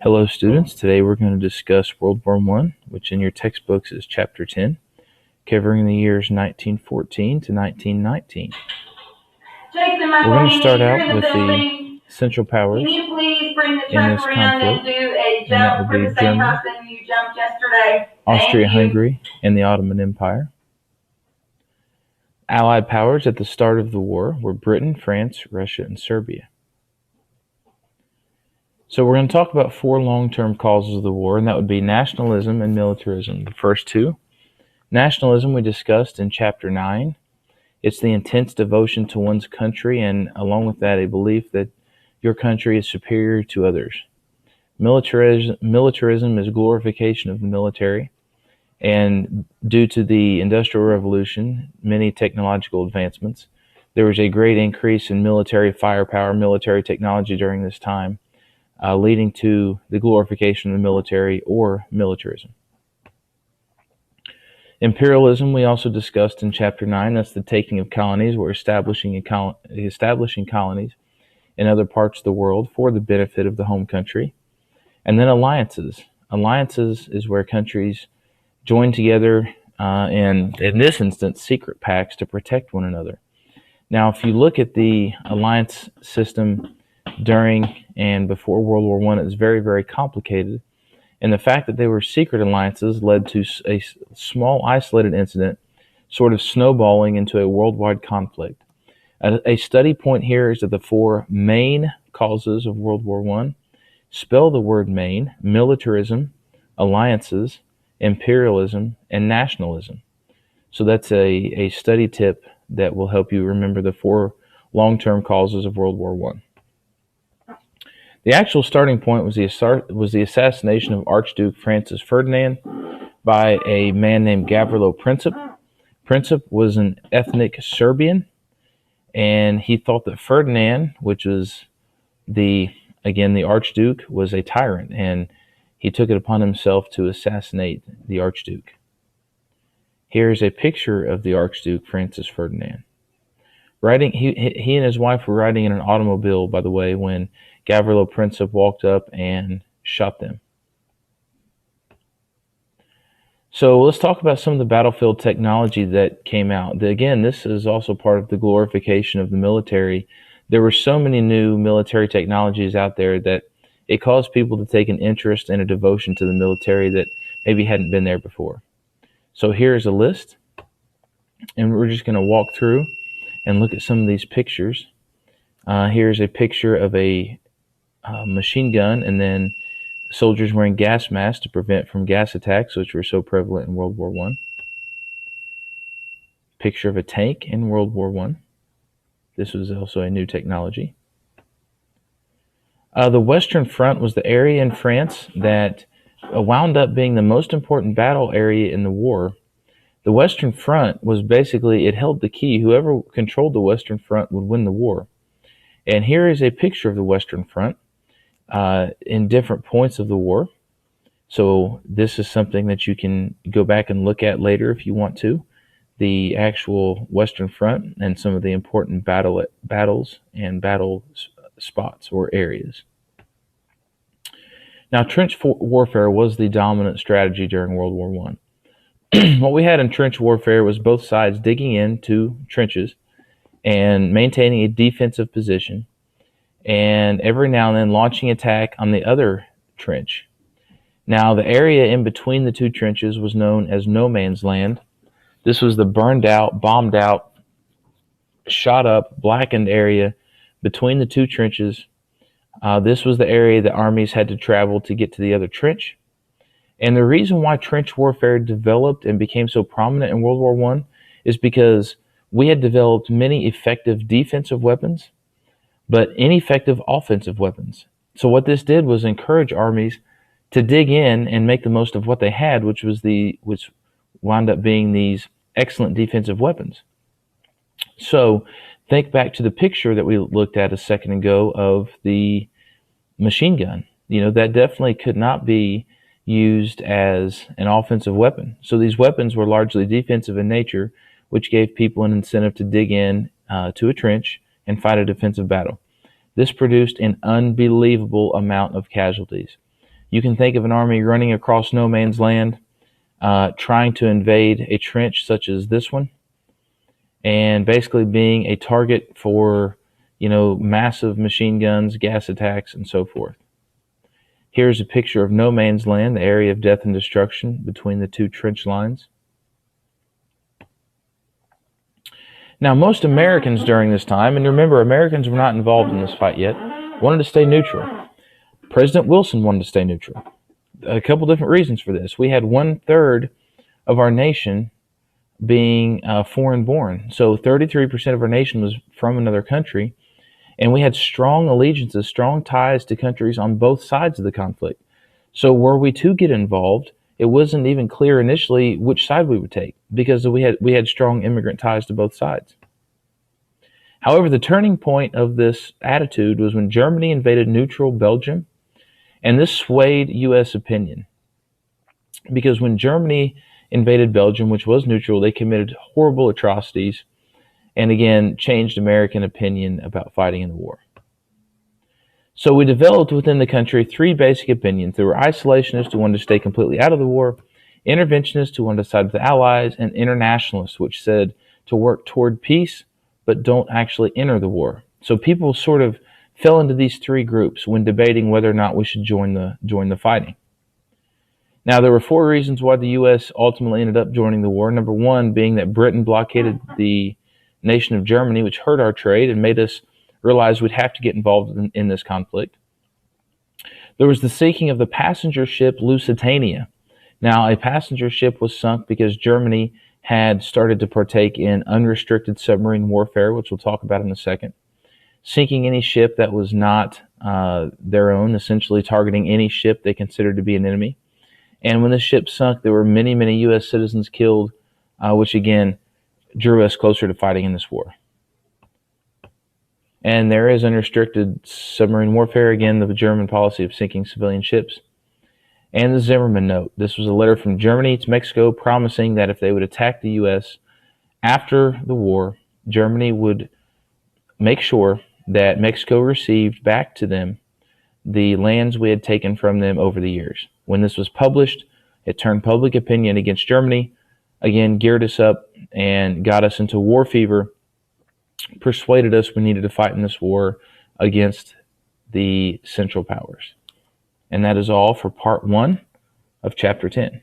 Hello students, today we're going to discuss World War I, which in your textbooks is Chapter 10, covering the years 1914 to 1919. Jason, we're going to start out with the Central Powers Can you please bring the in truck this around conflict, and do a and that jump would for be the same Germany, person you jumped yesterday? Austria-Hungary, and the Ottoman Empire. Allied powers at the start of the war were Britain, France, Russia, and Serbia. So we're going to talk about four long-term causes of the war, and that would be nationalism and militarism. The first two. Nationalism we discussed in Chapter 9. It's the intense devotion to one's country, and along with that, a belief that your country is superior to others. Militarism is glorification of the military, and due to the Industrial Revolution, many technological advancements, there was a great increase in military firepower, military technology during this time, leading to the glorification of the military or militarism. Imperialism we also discussed in Chapter 9. That's the taking of colonies. We're establishing colonies in other parts of the world for the benefit of the home country. And then alliances. Alliances is where countries join together in this instance, secret pacts to protect one another. Now, if you look at the alliance system during and before World War I, it's very, very complicated. And the fact that they were secret alliances led to a small isolated incident sort of snowballing into a worldwide conflict. A study point here is that the four main causes of World War I. Spell the word main: militarism, alliances, imperialism, and nationalism. So that's a study tip that will help you remember the four long-term causes of World War I. The actual starting point was the assassination of Archduke Francis Ferdinand by a man named Gavrilo Princip. Princip was an ethnic Serbian, and he thought that Ferdinand, which was the Archduke, was a tyrant, and he took it upon himself to assassinate the Archduke. Here's a picture of the Archduke Francis Ferdinand. He and his wife were riding in an automobile, by the way, when Gavrilo Princip walked up and shot them. So let's talk about some of the battlefield technology that came out. Again, this is also part of the glorification of the military. There were so many new military technologies out there that it caused people to take an interest and a devotion to the military that maybe hadn't been there before. So here's a list, and we're just going to walk through and look at some of these pictures. Here's a picture of a machine gun, and then soldiers wearing gas masks to prevent from gas attacks, which were so prevalent in World War I. Picture of a tank in World War I. This was also a new technology. The Western Front was the area in France that wound up being the most important battle area in the war. The Western Front was basically, it held the key. Whoever controlled the Western Front would win the war. And here is a picture of the Western Front in different points of the war. So this is something that you can go back and look at later if you want to. The actual Western Front and some of the important battles and battle spots or areas. Now, trench warfare was the dominant strategy during World War I. What we had in trench warfare was both sides digging into trenches and maintaining a defensive position, and every now and then launching attack on the other trench. Now, the area in between the two trenches was known as no man's land. This was the burned out, bombed out, shot up, blackened area between the two trenches. This was the area that armies had to travel to get to the other trench. And the reason why trench warfare developed and became so prominent in World War I is because we had developed many effective defensive weapons, but ineffective offensive weapons. So what this did was encourage armies to dig in and make the most of what they had, which wound up being these excellent defensive weapons. So think back to the picture that we looked at a second ago of the machine gun. That definitely could not be used as an offensive weapon. So these weapons were largely defensive in nature, which gave people an incentive to dig in to a trench and fight a defensive battle. This produced an unbelievable amount of casualties. You can think of an army running across no man's land, trying to invade a trench such as this one, and basically being a target for, massive machine guns, gas attacks, and so forth. Here's a picture of no man's land, the area of death and destruction between the two trench lines. Now, most Americans during this time, and remember, Americans were not involved in this fight yet, wanted to stay neutral. President Wilson wanted to stay neutral. A couple different reasons for this. We had 1/3 of our nation being foreign-born. So 33% of our nation was from another country, and we had strong allegiances, strong ties to countries on both sides of the conflict. So were we to get involved, it wasn't even clear initially which side we would take, because we had strong immigrant ties to both sides. However, the turning point of this attitude was when Germany invaded neutral Belgium, and this swayed U.S. opinion. Because when Germany invaded Belgium, which was neutral, they committed horrible atrocities, and again, changed American opinion about fighting in the war. So we developed within the country 3 basic opinions. There were isolationists who wanted to stay completely out of the war, interventionists who wanted to side with the Allies, and internationalists, which said to work toward peace, but don't actually enter the war. So people sort of fell into these 3 groups when debating whether or not we should join the fighting. Now, there were 4 reasons why the U.S. ultimately ended up joining the war. Number 1 being that Britain blockaded the nation of Germany, which hurt our trade and made us realize we'd have to get involved in this conflict. There was the sinking of the passenger ship Lusitania. Now, a passenger ship was sunk because Germany had started to partake in unrestricted submarine warfare, which we'll talk about in a second. Sinking any ship that was not their own, essentially targeting any ship they considered to be an enemy. And when the ship sunk, there were many, many U.S. citizens killed, which again drew us closer to fighting in this war. And there is unrestricted submarine warfare, again, the German policy of sinking civilian ships. And the Zimmermann Note. This was a letter from Germany to Mexico promising that if they would attack the U.S. after the war, Germany would make sure that Mexico received back to them the lands we had taken from them over the years. When this was published, it turned public opinion against Germany, again, geared us up and got us into war fever, persuaded us we needed to fight in this war against the Central Powers. And that is all for part 1 of chapter 10.